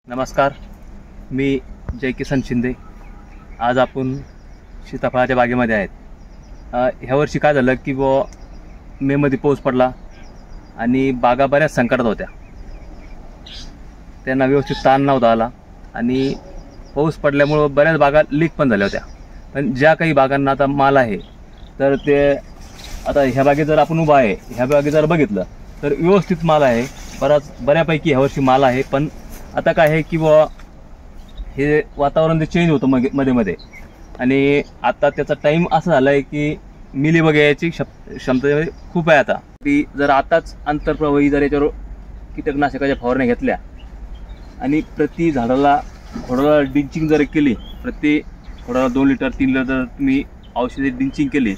नमस्कार, मी जयकिसन शिंदे। आज आपण सीताफळाच्या बागेमध्ये आहेत। ह्या वर्षी काय झालं की मेमध्ये पाऊस पडला आणि बागा बऱ्याच संकटात होत्या। त्यांना व्यवस्थित ताण नव्हता आला आणि पाऊस पडल्यामुळे बऱ्याच बागा लीक पण झाल्या होत्या। पण ज्या काही बागांना आता माल आहे तर ते आता ह्या बागेत जर आपण उभा आहे, ह्या बागेत जर बघितलं तर व्यवस्थित माल आहे, बऱ्यापैकी ह्या वर्षी माल आहे। पण आता काय आहे की हे वातावरण जे चेंज होतं मध्ये मध्ये आणि आता त्याचा टाइम असा झाला आहे की मिलीबग यायची क्षमता खूप आहे। आता ती जर आताच आंतरप्रवाही जर याच्यावर कीटकनाशकाच्या फवारण्या घेतल्या आणि प्रति झाडाला खोडाला ड्रिंचिंग जर केली, प्रति खोडाला 2 लिटर 3 लिटर जर तुम्ही औषधी ड्रिंचिंग केली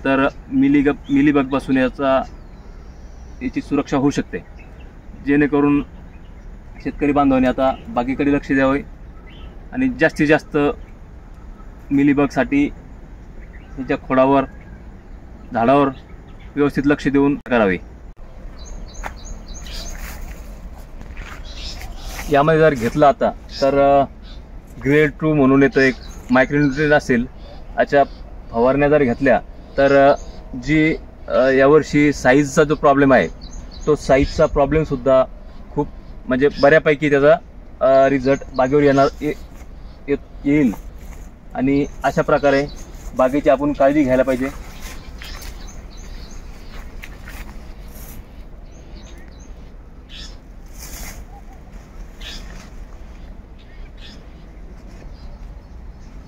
तर मिलीबगपासून याची सुरक्षा होऊ शकते। जेणेकरून शेतकरी बांधवांनी आता बागेकडे लक्ष द्यावे आणि जास्तीत जास्त मिलीबगसाठी त्याच्या खोडावर झाडावर व्यवस्थित लक्ष देऊन करावे। यामध्ये जर घेतलं आता तर ग्रेड 2 म्हणून येतं, एक मायक्रोन्यूट्रिएंट असेल, अशा फवारण्या जर घेतल्या तर जी यावर्षी साईजचा जो प्रॉब्लेम आहे तो साईजचा प्रॉब्लेम सुद्धा खूप म्हणजे बऱ्यापैकी त्याचा रिझल्ट बागेवर येईल आणि अशा प्रकारे बागेची आपण काळजी घ्यायला पाहिजे।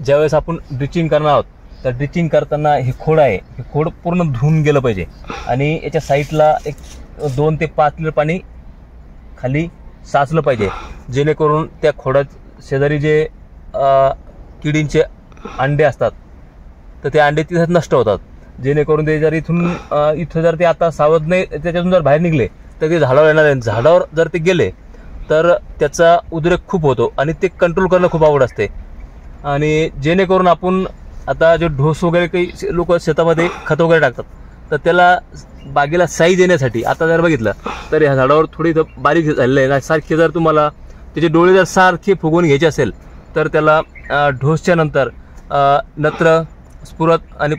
ज्यावेळेस आपण ड्रिचिंग करणार आहोत तर ड्रिचिंग करताना हे खोड आहे, हे खोड पूर्ण धुवून गेलं पाहिजे आणि याच्या साईडला एक 2 ते 5 लिटर पाणी खाली साचलं पाहिजे, जेणेकरून त्या खोडात शेजारी जे किडींचे अंडे असतात तर ते अंडे तिथे नष्ट होतात। जेणेकरून ते जर इथं जर ते आता सावध नाही त्याच्यातून जर बाहेर निघले तर ते झाडावर येणार आहे। झाडावर जर ते गेले तर त्याचा उद्रेक खूप होतो आणि ते कंट्रोल करणं खूप अवघड असते। आणि जेणेकरून आपण आता जो ढोस वगैरे काही लोक शेतामध्ये खत वगैरे टाकतात तर त्याला बागेला साईज येण्यासाठी आता जर बघितलं तर ह्या झाडावर थोडी बारीक झालेलं आहे ना, सारखे जर तुम्हाला त्याचे डोळे जर सारखे फुगवून घ्यायचे असेल तर त्याला ढोसच्या नंतर नत्र, स्फुरत आणि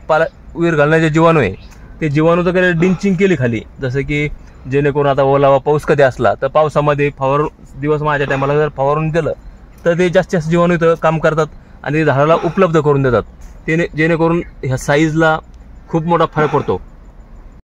वीर घालण्याचे जीवाणू आहे ते जीवाणू जर ड्रिंचिंग केली खाली, जसं की जेणेकरून आता ओलावा पाऊस कधी असला तर पावसामध्ये दिवस माझ्या टायमाला जर फवारून दिलं तर ते जास्त जास्त जीवाणू इथं काम करतात आणि ते झाडाला उपलब्ध करून देतात। जेणेकरून ह्या साईजला खूप मोठा फरक पडतो।